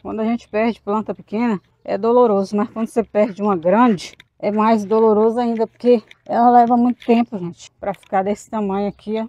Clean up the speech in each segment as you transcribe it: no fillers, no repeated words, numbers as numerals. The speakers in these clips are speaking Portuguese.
Quando a gente perde planta pequena, é doloroso, mas quando você perde uma grande, é mais doloroso ainda, porque ela leva muito tempo, gente, para ficar desse tamanho aqui, ó.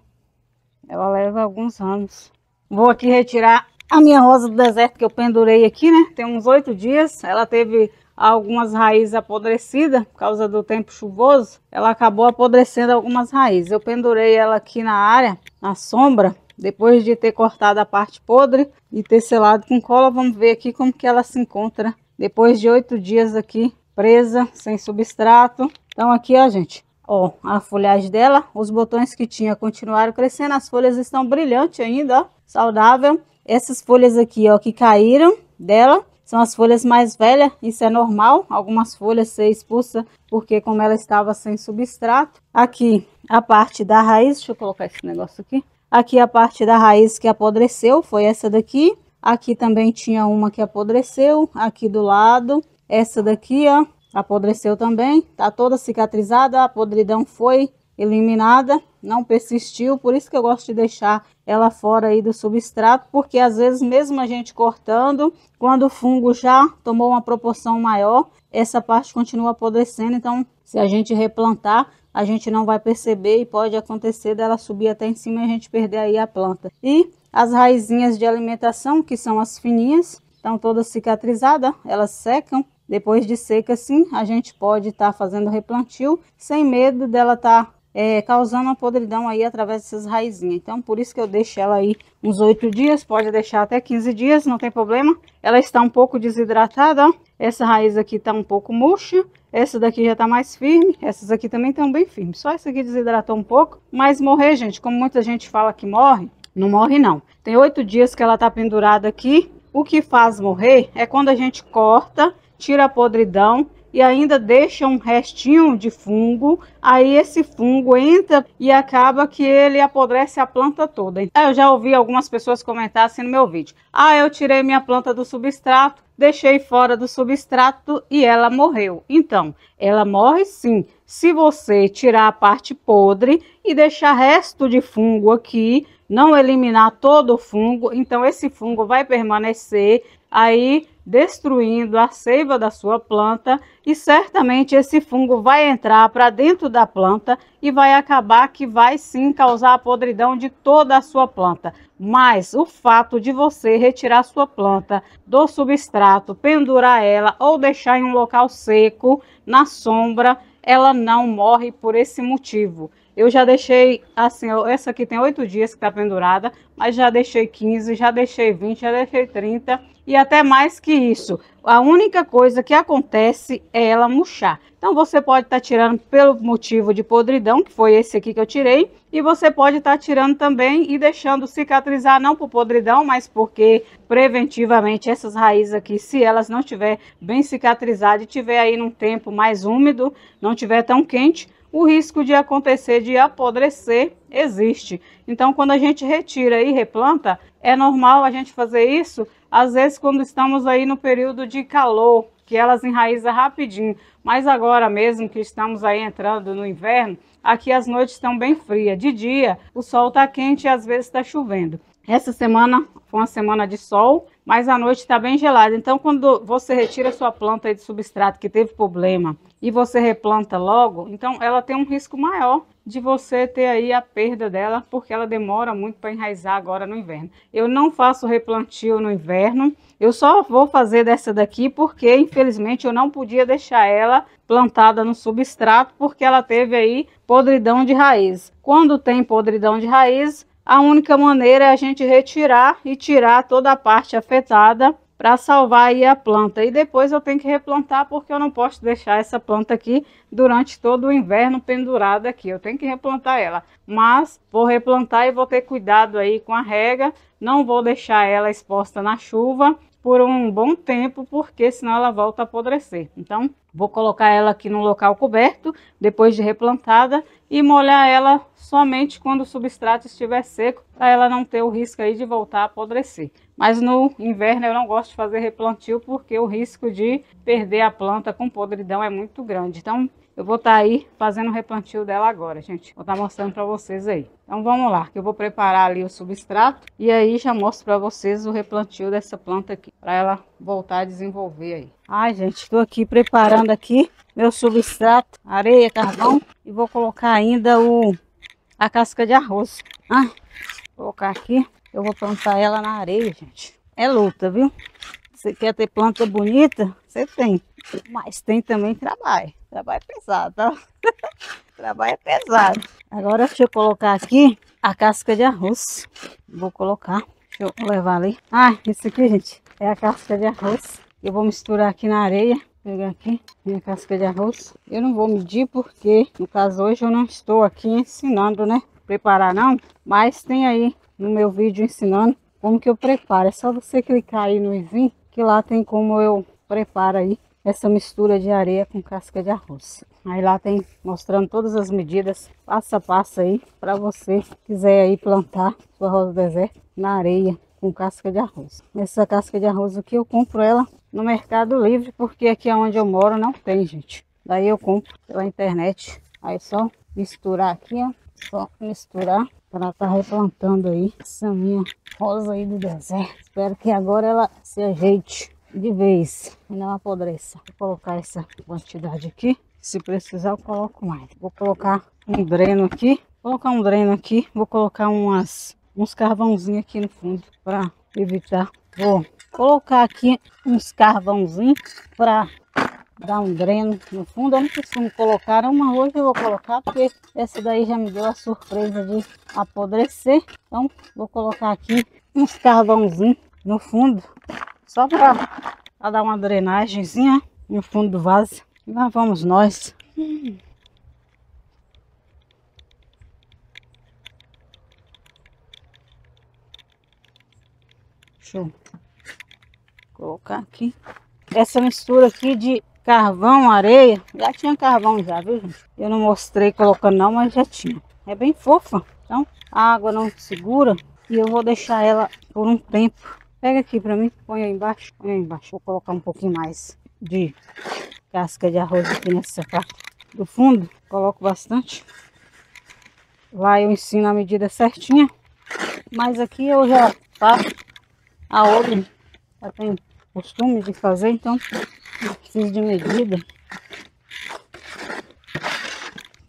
Ela leva alguns anos. Vou aqui retirar a minha rosa do deserto que eu pendurei aqui, né? Tem uns 8 dias. Ela teve algumas raízes apodrecidas por causa do tempo chuvoso. Ela acabou apodrecendo algumas raízes. Eu pendurei ela aqui na área, na sombra, depois de ter cortado a parte podre e ter selado com cola. Vamos ver aqui como que ela se encontra depois de 8 dias aqui presa, sem substrato. Então aqui, ó, gente, ó, a folhagem dela, os botões que tinha continuaram crescendo, as folhas estão brilhantes ainda, ó, saudável. Essas folhas aqui, ó, que caíram dela, são as folhas mais velhas, isso é normal, algumas folhas ser expulsa, porque como ela estava sem substrato. Aqui, a parte da raiz, deixa eu colocar esse negócio aqui. Aqui a parte da raiz que apodreceu, foi essa daqui. Aqui também tinha uma que apodreceu, aqui do lado. Essa daqui, ó, apodreceu também, tá toda cicatrizada, a podridão foi eliminada, não persistiu, por isso que eu gosto de deixar ela fora aí do substrato, porque às vezes mesmo a gente cortando, quando o fungo já tomou uma proporção maior, essa parte continua apodrecendo, então se a gente replantar, a gente não vai perceber e pode acontecer dela subir até em cima e a gente perder aí a planta. E as raizinhas de alimentação, que são as fininhas, estão todas cicatrizadas, elas secam. Depois de seca, assim, a gente pode estar fazendo replantio sem medo dela estar causando uma podridão aí através dessas raizinhas. Então, por isso que eu deixo ela aí uns 8 dias, pode deixar até 15 dias, não tem problema. Ela está um pouco desidratada, ó. Essa raiz aqui está um pouco murcha, essa daqui já está mais firme, essas aqui também estão bem firmes. Só essa aqui desidratou um pouco, mas morrer, gente, como muita gente fala que morre, não morre não. Tem 8 dias que ela está pendurada aqui. O que faz morrer é quando a gente corta, tira a podridão e ainda deixa um restinho de fungo, aí esse fungo entra e acaba que ele apodrece a planta toda. Eu já ouvi algumas pessoas comentar assim no meu vídeo: ah, eu tirei minha planta do substrato, deixei fora do substrato e ela morreu. Então, ela morre sim, se você tirar a parte podre e deixar resto de fungo aqui, não eliminar todo o fungo, então esse fungo vai permanecer aí destruindo a seiva da sua planta e certamente esse fungo vai entrar para dentro da planta e vai acabar que vai sim causar a podridão de toda a sua planta. Mas o fato de você retirar sua planta do substrato, pendurar ela ou deixar em um local seco, na sombra, ela não morre por esse motivo. Eu já deixei, assim, essa aqui tem 8 dias que está pendurada, mas já deixei 15, já deixei 20, já deixei 30 e até mais que isso. A única coisa que acontece é ela murchar. Então você pode estar tirando pelo motivo de podridão, que foi esse aqui que eu tirei, e você pode estar tirando também e deixando cicatrizar, não por podridão, mas porque preventivamente essas raízes aqui, se elas não estiver bem cicatrizadas e tiver aí num tempo mais úmido, não tiver tão quente, o risco de acontecer de apodrecer existe. Então, quando a gente retira e replanta, é normal a gente fazer isso, às vezes quando estamos aí no período de calor, que elas enraizam rapidinho. Mas agora mesmo que estamos aí entrando no inverno, aqui as noites estão bem frias. De dia, o sol está quente e às vezes está chovendo. Essa semana foi uma semana de sol, mas a noite está bem gelada. Então, quando você retira sua planta de substrato que teve problema e você replanta logo, então ela tem um risco maior de você ter aí a perda dela, porque ela demora muito para enraizar agora no inverno. Eu não faço replantio no inverno, eu só vou fazer dessa daqui porque, infelizmente, eu não podia deixar ela plantada no substrato, porque ela teve aí podridão de raiz. Quando tem podridão de raiz, a única maneira é a gente retirar e tirar toda a parte afetada para salvar aí a planta. E depois eu tenho que replantar, porque eu não posso deixar essa planta aqui durante todo o inverno pendurada aqui. Eu tenho que replantar ela. Mas vou replantar e vou ter cuidado aí com a rega. Não vou deixar ela exposta na chuva por um bom tempo, porque senão ela volta a apodrecer. Então, vou colocar ela aqui no local coberto, depois de replantada, e molhar ela somente quando o substrato estiver seco, para ela não ter o risco aí de voltar a apodrecer. Mas no inverno eu não gosto de fazer replantio, porque o risco de perder a planta com podridão é muito grande. Então, eu vou estar aí fazendo o replantio dela agora, gente. Vou estar mostrando para vocês aí. Então vamos lá, que eu vou preparar ali o substrato e aí já mostro para vocês o replantio dessa planta aqui, para ela voltar a desenvolver aí. Ai, gente, estou aqui preparando aqui meu substrato, areia, carvão, e vou colocar ainda a casca de arroz. Ah, vou colocar aqui, eu vou plantar ela na areia, gente. É luta, viu? Você quer ter planta bonita? Você tem. Mas tem também trabalho. Trabalho é pesado, tá? Trabalho é pesado. Agora deixa eu colocar aqui a casca de arroz. Vou colocar. Deixa eu levar ali. Ah, isso aqui, gente, é a casca de arroz. Eu vou misturar aqui na areia. Pegar aqui minha casca de arroz. Eu não vou medir porque, no caso, hoje eu não estou aqui ensinando, né? Preparar não. Mas tem aí no meu vídeo ensinando como que eu preparo. É só você clicar aí no izinho, que lá tem como eu preparo aí essa mistura de areia com casca de arroz. Aí lá tem mostrando todas as medidas, passo a passo aí, para você que quiser aí plantar sua rosa do deserto na areia com casca de arroz. Essa casca de arroz aqui eu compro ela no Mercado Livre, porque aqui onde eu moro não tem, gente. Daí eu compro pela internet. Aí só misturar aqui, ó. Só misturar para estar replantando aí essa minha rosa aí do deserto. Espero que agora ela se ajeite de vez e não apodreça. Vou colocar essa quantidade aqui. Se precisar eu coloco mais. Vou colocar um dreno aqui. Vou colocar um dreno aqui. Vou colocar uns carvãozinhos aqui no fundo para evitar. Vou colocar aqui uns carvãozinhos para dar um dreno no fundo. Eu não costumo colocar uma, hoje eu vou colocar porque essa daí já me deu a surpresa de apodrecer. Então vou colocar aqui uns carvãozinhos no fundo, só para dar uma drenagemzinha no fundo do vaso. E lá vamos nós. Deixa eu colocar aqui. Essa mistura aqui de carvão, areia, já tinha carvão já, viu, gente? Eu não mostrei colocando não, mas já tinha. É bem fofa, então a água não segura e eu vou deixar ela por um tempo. Pega aqui pra mim, põe aí embaixo, põe aí embaixo. Vou colocar um pouquinho mais de casca de arroz aqui nessa parte do fundo. Coloco bastante. Lá eu ensino a medida certinha, mas aqui eu já faço a outra, já tenho costume de fazer, então não preciso de medida.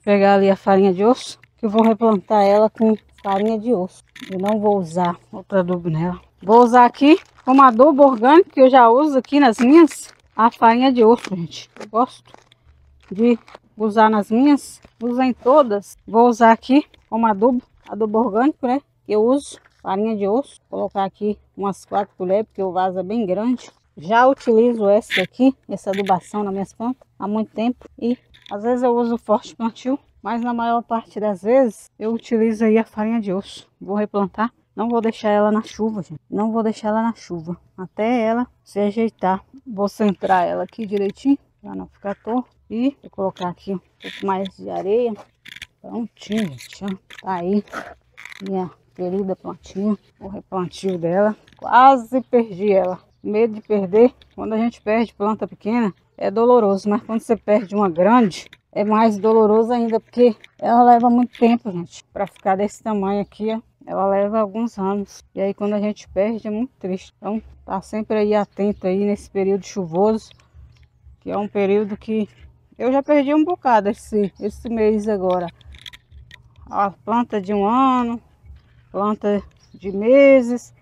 Pegar ali a farinha de osso, que eu vou replantar ela com farinha de osso. Eu não vou usar outro adubo nela. Vou usar aqui como adubo orgânico, que eu já uso aqui nas minhas, a farinha de osso, gente. Eu gosto de usar nas minhas, uso em todas. Vou usar aqui como adubo orgânico, né? Que eu uso farinha de osso. Vou colocar aqui umas 4 colheres, porque o vaso é bem grande. Já utilizo essa aqui, essa adubação nas minhas plantas há muito tempo. E às vezes eu uso forte plantio, mas na maior parte das vezes eu utilizo aí a farinha de osso. Vou replantar. Não vou deixar ela na chuva, gente. Não vou deixar ela na chuva, até ela se ajeitar. Vou centrar ela aqui direitinho, para não ficar torto. E vou colocar aqui um pouco mais de areia. Prontinho, gente. Ó. Tá aí minha querida plantinha. O replantio dela. Quase perdi ela. Medo de perder. Quando a gente perde planta pequena, é doloroso. Mas quando você perde uma grande, é mais doloroso ainda. Porque ela leva muito tempo, gente. Para ficar desse tamanho aqui, ó. Ela leva alguns anos. E aí quando a gente perde é muito triste. Então tá sempre aí atento aí nesse período chuvoso. Que é um período que eu já perdi um bocado esse mês agora. A planta de um ano, planta de meses,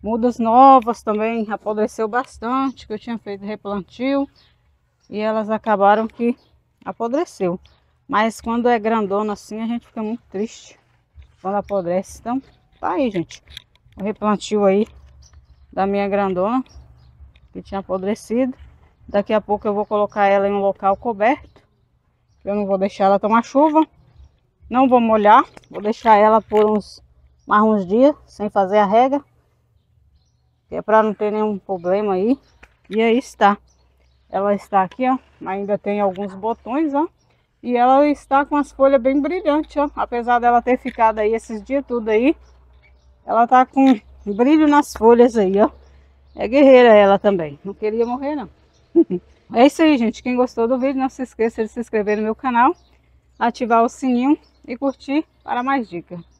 mudas novas também apodreceu bastante, que eu tinha feito replantio. E elas acabaram que apodreceu. Mas quando é grandona assim a gente fica muito triste quando apodrece. Então tá aí, gente, o replantio aí da minha grandona que tinha apodrecido. Daqui a pouco eu vou colocar ela em um local coberto. Eu não vou deixar ela tomar chuva. Não vou molhar. Vou deixar ela por mais uns dias sem fazer a rega. Que é para não ter nenhum problema aí. E aí está. Ela está aqui, ó. Ainda tem alguns botões, ó. E ela está com as folhas bem brilhantes, ó. Apesar dela ter ficado aí esses dias tudo aí. Ela tá com brilho nas folhas aí, ó. É guerreira ela também. Não queria morrer, não. É isso aí, gente. Quem gostou do vídeo, não se esqueça de se inscrever no meu canal, ativar o sininho e curtir para mais dicas.